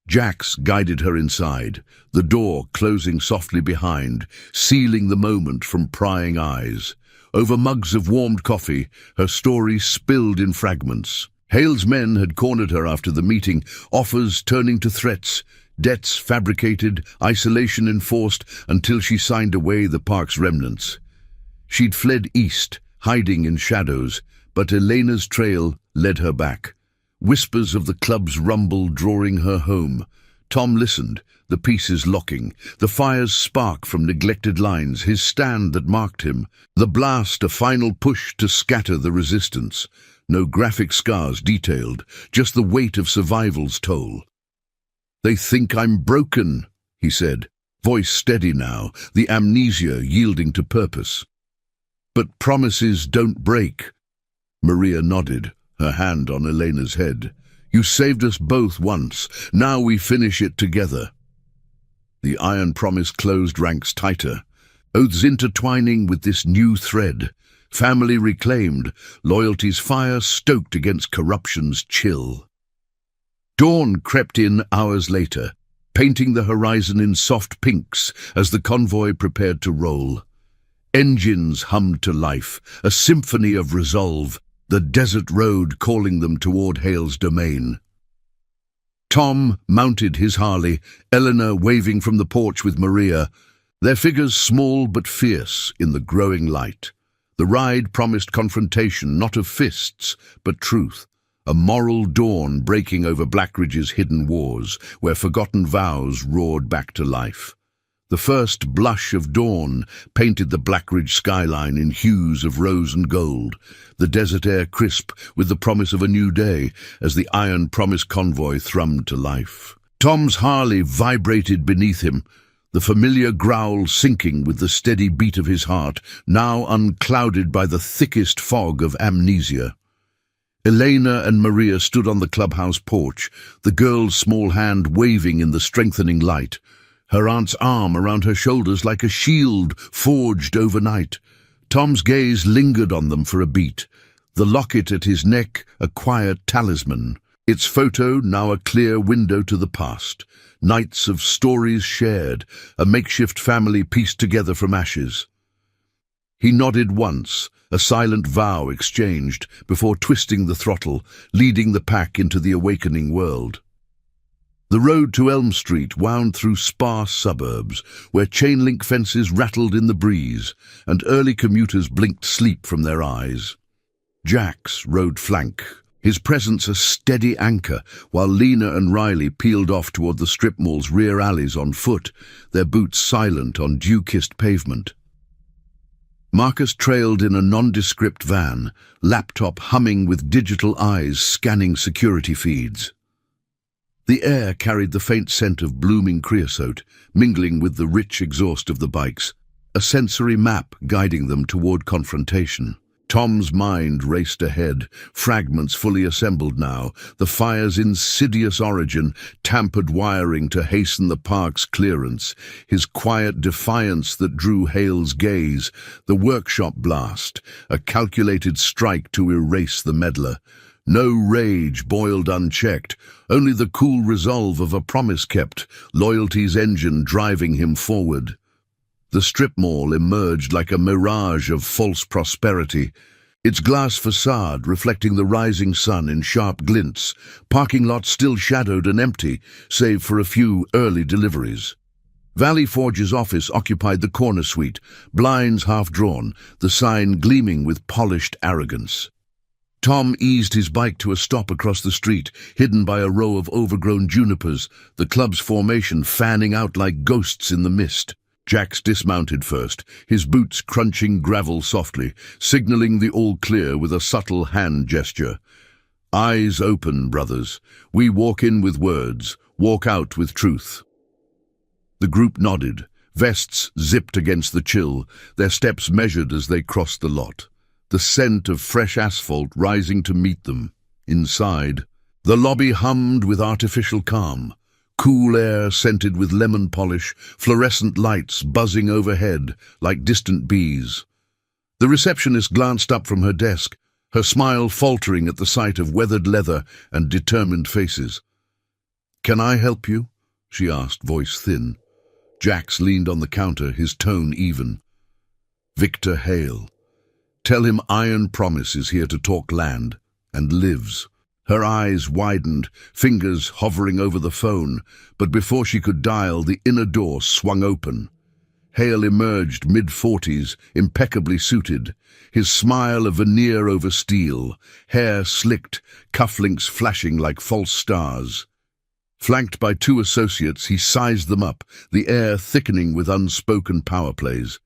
Jax guided her inside, the door closing softly behind, sealing the moment from prying eyes. Over mugs of warmed coffee, her story spilled in fragments. Hale's men had cornered her after the meeting, offers turning to threats, debts fabricated, isolation enforced, until she signed away the park's remnants. She'd fled east, hiding in shadows, but Elena's trail led her back. Whispers of the club's rumble drawing her home. Tom listened, the pieces locking, the fire's spark from neglected lines, his stand that marked him, the blast a final push to scatter the resistance. No graphic scars detailed, just the weight of survival's toll. They think I'm broken, he said, voice steady now, the amnesia yielding to purpose. But promises don't break. Maria nodded, her hand on Elena's head. You saved us both once, now we finish it together. The iron promise closed ranks tighter, oaths intertwining with this new thread. Family reclaimed, loyalty's fire stoked against corruption's chill. Dawn crept in hours later, painting the horizon in soft pinks as the convoy prepared to roll. Engines hummed to life, a symphony of resolve, the desert road calling them toward Hale's domain. Tom mounted his Harley, Eleanor waving from the porch with Maria, their figures small but fierce in the growing light. The ride promised confrontation, not of fists, but truth, a moral dawn breaking over Blackridge's hidden wars, where forgotten vows roared back to life. The first blush of dawn painted the Blackridge skyline in hues of rose and gold, the desert air crisp with the promise of a new day as the Iron Promise convoy thrummed to life. Tom's Harley vibrated beneath him, the familiar growl sinking with the steady beat of his heart, now unclouded by the thickest fog of amnesia. Elena and Maria stood on the clubhouse porch, the girl's small hand waving in the strengthening light, her aunt's arm around her shoulders like a shield forged overnight. Tom's gaze lingered on them for a beat, the locket at his neck a quiet talisman, its photo now a clear window to the past, nights of stories shared, a makeshift family pieced together from ashes. He nodded once, a silent vow exchanged, before twisting the throttle, leading the pack into the awakening world. The road to Elm Street wound through sparse suburbs, where chain-link fences rattled in the breeze, and early commuters blinked sleep from their eyes. Jax rode flank, his presence a steady anchor, while Lena and Riley peeled off toward the strip mall's rear alleys on foot, their boots silent on dew-kissed pavement. Marcus trailed in a nondescript van, laptop humming with digital eyes scanning security feeds. The air carried the faint scent of blooming creosote, mingling with the rich exhaust of the bikes, a sensory map guiding them toward confrontation. Tom's mind raced ahead, fragments fully assembled now, the fire's insidious origin, tampered wiring to hasten the park's clearance, his quiet defiance that drew Hale's gaze, the workshop blast, a calculated strike to erase the meddler. No rage boiled unchecked, only the cool resolve of a promise kept, loyalty's engine driving him forward. The strip mall emerged like a mirage of false prosperity, its glass facade reflecting the rising sun in sharp glints, parking lots still shadowed and empty, save for a few early deliveries. Valley Forge's office occupied the corner suite, blinds half-drawn, the sign gleaming with polished arrogance. Tom eased his bike to a stop across the street, hidden by a row of overgrown junipers, the club's formation fanning out like ghosts in the mist. Jax dismounted first, his boots crunching gravel softly, signaling the all-clear with a subtle hand gesture. Eyes open, brothers. We walk in with words, walk out with truth. The group nodded, vests zipped against the chill, their steps measured as they crossed the lot. The scent of fresh asphalt rising to meet them. Inside, the lobby hummed with artificial calm. Cool air scented with lemon polish, fluorescent lights buzzing overhead like distant bees. The receptionist glanced up from her desk, her smile faltering at the sight of weathered leather and determined faces. "Can I help you?" she asked, voice thin. Jax leaned on the counter, his tone even. "Victor Hale. Tell him Iron Promise is here to talk land, and lives." Her eyes widened, fingers hovering over the phone, but before she could dial, the inner door swung open. Hale emerged, mid-40s, impeccably suited, his smile a veneer over steel, hair slicked, cufflinks flashing like false stars. Flanked by two associates, he sized them up, the air thickening with unspoken power plays.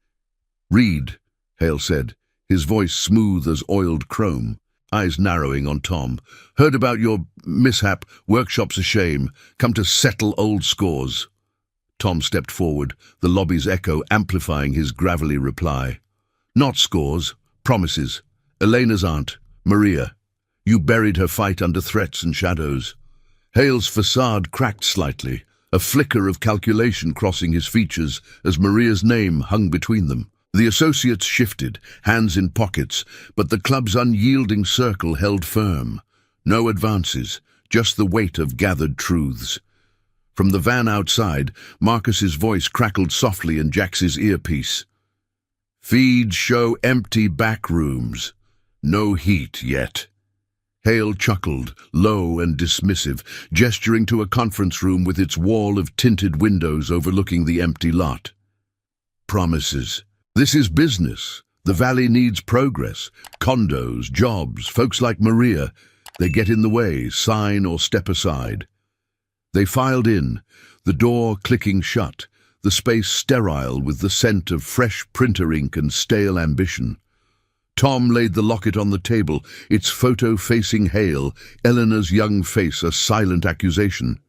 "Read," Hale said, his voice smooth as oiled chrome. Eyes narrowing on Tom. "Heard about your mishap. Workshop's a shame. Come to settle old scores." Tom stepped forward, the lobby's echo amplifying his gravelly reply. "Not scores. Promises. Elena's aunt, Maria. You buried her fight under threats and shadows." Hale's facade cracked slightly, a flicker of calculation crossing his features as Maria's name hung between them. The associates shifted, hands in pockets, but the club's unyielding circle held firm. No advances, just the weight of gathered truths. From the van outside, Marcus's voice crackled softly in Jax's earpiece. "Feeds show empty back rooms. No heat yet." Hale chuckled, low and dismissive, gesturing to a conference room with its wall of tinted windows overlooking the empty lot. Promises. This is business. The valley needs progress. Condos, jobs, folks like Maria. They get in the way, sign or step aside. They filed in, the door clicking shut, the space sterile with the scent of fresh printer ink and stale ambition. Tom laid the locket on the table, its photo facing Hale, Eleanor's young face a silent accusation.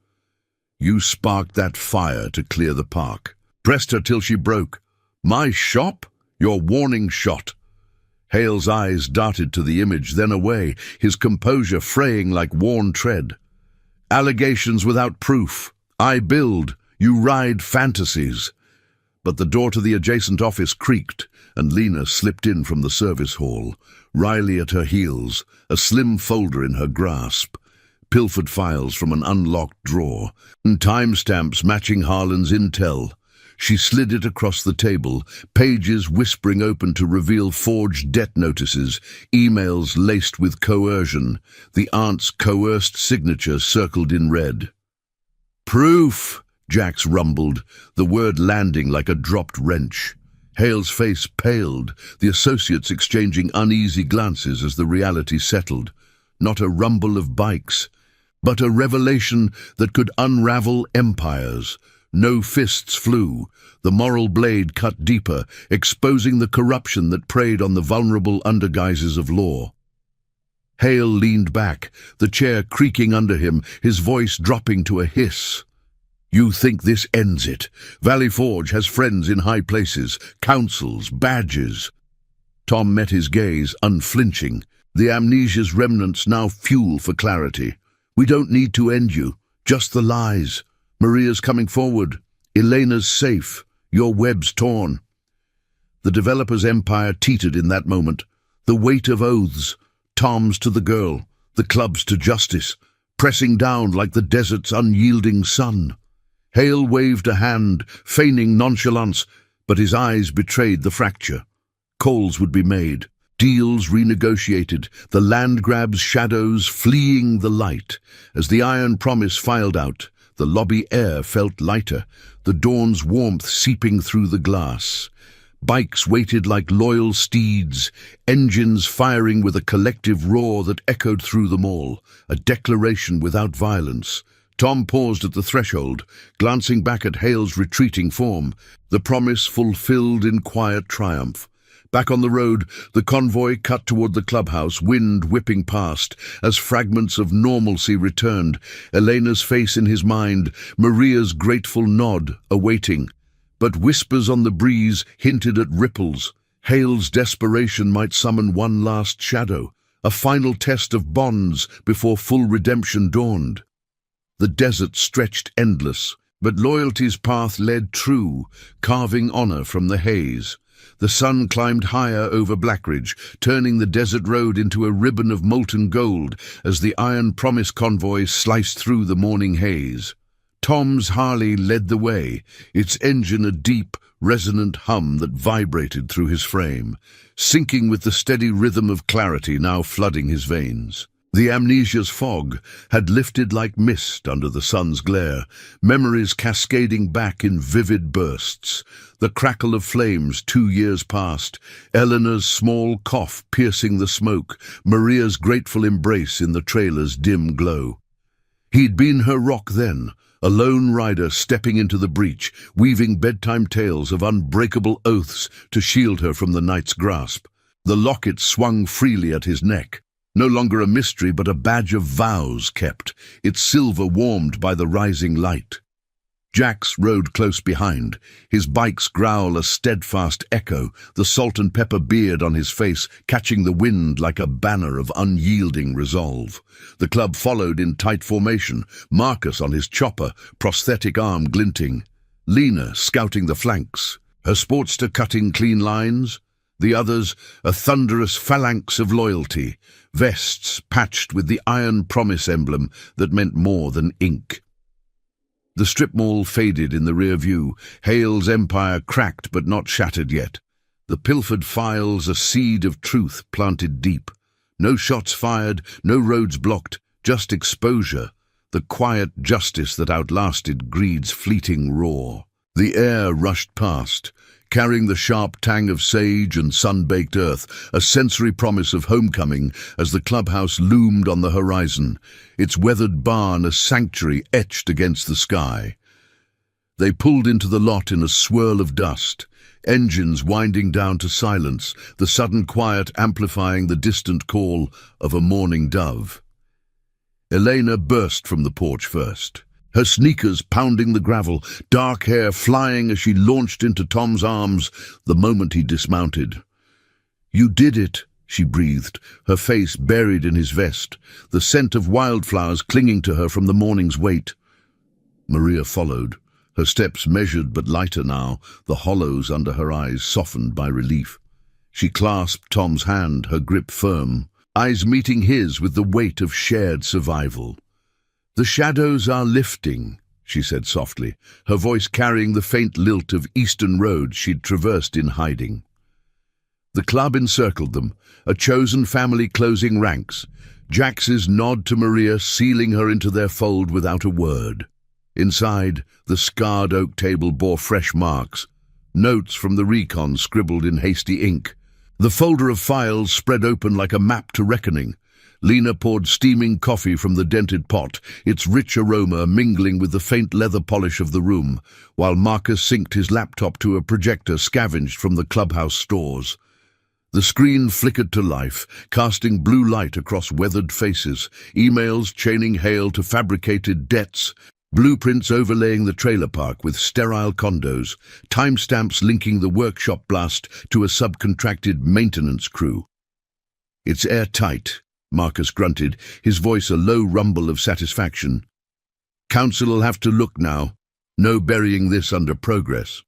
You sparked that fire to clear the park. Pressed her till she broke. My shop? Your warning shot. Hale's eyes darted to the image, then away, his composure fraying like worn tread. Allegations without proof. I build, you ride fantasies. But the door to the adjacent office creaked, and Lena slipped in from the service hall, Riley at her heels, a slim folder in her grasp, pilfered files from an unlocked drawer, and timestamps matching Harlan's intel. She slid it across the table, pages whispering open to reveal forged debt notices, emails laced with coercion, the aunt's coerced signature circled in red. Proof, Jax rumbled, the word landing like a dropped wrench. Hale's face paled, the associates exchanging uneasy glances as the reality settled. Not a rumble of bikes, but a revelation that could unravel empires. No fists flew, the moral blade cut deeper, exposing the corruption that preyed on the vulnerable underguises of law. Hale leaned back, the chair creaking under him, his voice dropping to a hiss. You think this ends it? Valley Forge has friends in high places, councils, badges. Tom met his gaze, unflinching. The amnesia's remnants now fuel for clarity. We don't need to end you, just the lies. Maria's coming forward. Elena's safe. Your web's torn. The developer's empire teetered in that moment. The weight of oaths, Tom's to the girl, the club's to justice, pressing down like the desert's unyielding sun. Hale waved a hand, feigning nonchalance, but his eyes betrayed the fracture. Calls would be made, deals renegotiated, the land grab's shadows fleeing the light. As the iron promise filed out, the lobby air felt lighter, the dawn's warmth seeping through the glass. Bikes waited like loyal steeds, engines firing with a collective roar that echoed through them all, a declaration without violence. Tom paused at the threshold, glancing back at Hale's retreating form, the promise fulfilled in quiet triumph. Back on the road, the convoy cut toward the clubhouse, wind whipping past, as fragments of normalcy returned, Elena's face in his mind, Maria's grateful nod, awaiting. But whispers on the breeze hinted at ripples. Hale's desperation might summon one last shadow, a final test of bonds before full redemption dawned. The desert stretched endless, but loyalty's path led true, carving honor from the haze. The sun climbed higher over Blackridge, turning the desert road into a ribbon of molten gold as the Iron Promise convoy sliced through the morning haze. Tom's Harley led the way, its engine a deep, resonant hum that vibrated through his frame, syncing with the steady rhythm of clarity now flooding his veins. The amnesia's fog had lifted like mist under the sun's glare, memories cascading back in vivid bursts. The crackle of flames 2 years past, Eleanor's small cough piercing the smoke, Maria's grateful embrace in the trailer's dim glow. He'd been her rock then, a lone rider stepping into the breach, weaving bedtime tales of unbreakable oaths to shield her from the night's grasp. The locket swung freely at his neck. No longer a mystery, but a badge of vows kept, its silver warmed by the rising light. Jax rode close behind, his bike's growl a steadfast echo, the salt and pepper beard on his face catching the wind like a banner of unyielding resolve. The club followed in tight formation, Marcus on his chopper, prosthetic arm glinting. Lena scouting the flanks, her sportster cutting clean lines. The others, a thunderous phalanx of loyalty, vests patched with the Iron Promise emblem that meant more than ink. The strip mall faded in the rear view, Hale's empire cracked but not shattered yet. The pilfered files a seed of truth planted deep. No shots fired, no roads blocked, just exposure, the quiet justice that outlasted greed's fleeting roar. The air rushed past, carrying the sharp tang of sage and sun-baked earth, a sensory promise of homecoming as the clubhouse loomed on the horizon, its weathered barn a sanctuary etched against the sky. They pulled into the lot in a swirl of dust, engines winding down to silence, the sudden quiet amplifying the distant call of a mourning dove. Elena burst from the porch first, her sneakers pounding the gravel, dark hair flying as she launched into Tom's arms the moment he dismounted. "You did it," she breathed, her face buried in his vest, the scent of wildflowers clinging to her from the morning's wait. Maria followed, her steps measured but lighter now, the hollows under her eyes softened by relief. She clasped Tom's hand, her grip firm, eyes meeting his with the weight of shared survival. "The shadows are lifting," she said softly, her voice carrying the faint lilt of eastern roads she'd traversed in hiding. The club encircled them, a chosen family closing ranks, Jax's nod to Maria sealing her into their fold without a word. Inside, the scarred oak table bore fresh marks, notes from the recon scribbled in hasty ink. The folder of files spread open like a map to reckoning. Lena poured steaming coffee from the dented pot, its rich aroma mingling with the faint leather polish of the room, while Marcus synced his laptop to a projector scavenged from the clubhouse stores. The screen flickered to life, casting blue light across weathered faces, emails chaining Hale to fabricated debts, blueprints overlaying the trailer park with sterile condos, timestamps linking the workshop blast to a subcontracted maintenance crew. "It's airtight," Marcus grunted, his voice a low rumble of satisfaction. "Council'll have to look now. No burying this under progress."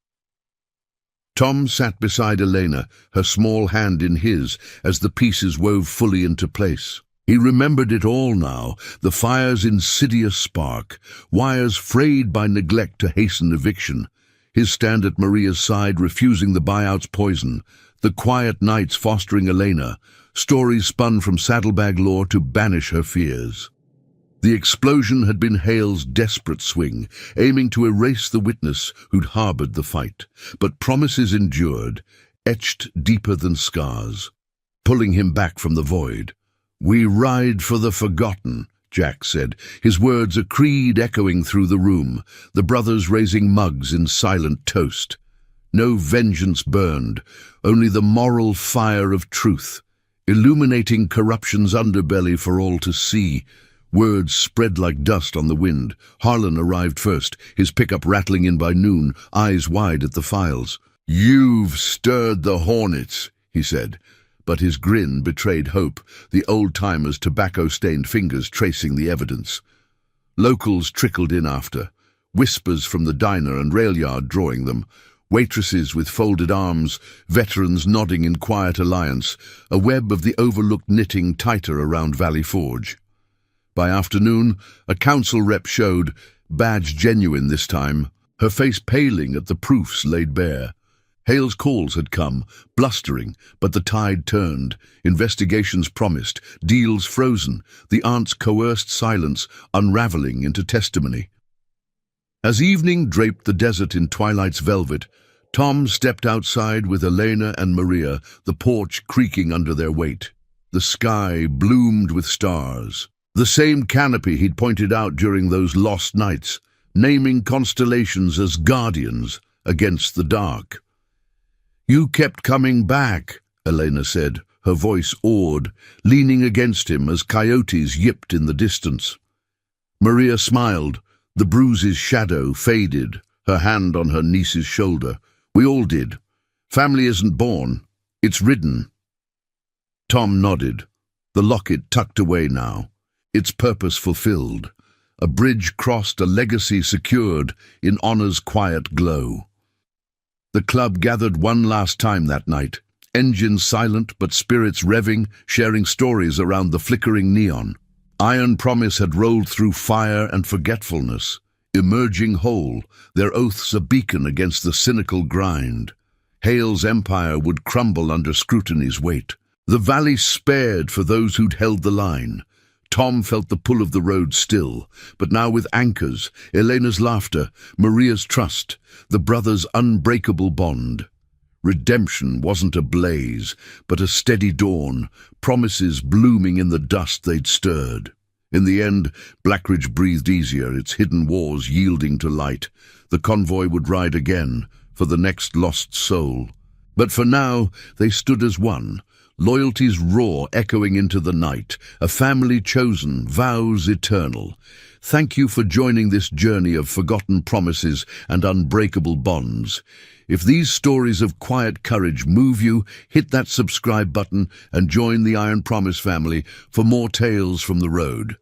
Tom sat beside Elena, her small hand in his, as the pieces wove fully into place. He remembered it all now, the fire's insidious spark, wires frayed by neglect to hasten eviction, his stand at Maria's side refusing the buyout's poison, the quiet nights fostering Elena, stories spun from saddlebag lore to banish her fears. The explosion had been Hale's desperate swing, aiming to erase the witness who'd harbored the fight, but promises endured, etched deeper than scars, pulling him back from the void. "We ride for the forgotten," Jack said, his words a creed echoing through the room, the brothers raising mugs in silent toast. No vengeance burned, only the moral fire of truth, illuminating corruption's underbelly for all to see. Words spread like dust on the wind. Harlan arrived first, his pickup rattling in by noon, eyes wide at the files. "You've stirred the hornets," he said, but his grin betrayed hope, the old-timer's tobacco-stained fingers tracing the evidence. Locals trickled in after, whispers from the diner and rail yard drawing them, waitresses with folded arms, veterans nodding in quiet alliance, a web of the overlooked knitting tighter around Valley Forge. By afternoon, a council rep showed, badge genuine this time, her face paling at the proofs laid bare. Hale's calls had come, blustering, but the tide turned, investigations promised, deals frozen, the aunt's coerced silence unraveling into testimony. As evening draped the desert in twilight's velvet, Tom stepped outside with Elena and Maria, the porch creaking under their weight. The sky bloomed with stars. The same canopy he'd pointed out during those lost nights, naming constellations as guardians against the dark. "You kept coming back," Elena said, her voice awed, leaning against him as coyotes yipped in the distance. Maria smiled, the bruise's shadow faded, her hand on her niece's shoulder. "We all did. Family isn't born, it's ridden." Tom nodded, the locket tucked away now, its purpose fulfilled. A bridge crossed, a legacy secured in honor's quiet glow. The club gathered one last time that night, engines silent but spirits revving, sharing stories around the flickering neon. Iron Promise had rolled through fire and forgetfulness, emerging whole, their oaths a beacon against the cynical grind. Hale's empire would crumble under scrutiny's weight. The valley spared for those who'd held the line. Tom felt the pull of the road still, but now with anchors, Elena's laughter, Maria's trust, the brothers' unbreakable bond. Redemption wasn't a blaze, but a steady dawn, promises blooming in the dust they'd stirred. In the end, Blackridge breathed easier, its hidden wars yielding to light. The convoy would ride again, for the next lost soul. But for now, they stood as one, loyalty's roar echoing into the night, a family chosen, vows eternal. Thank you for joining this journey of forgotten promises and unbreakable bonds. If these stories of quiet courage move you, hit that subscribe button and join the Iron Promise family for more tales from the road.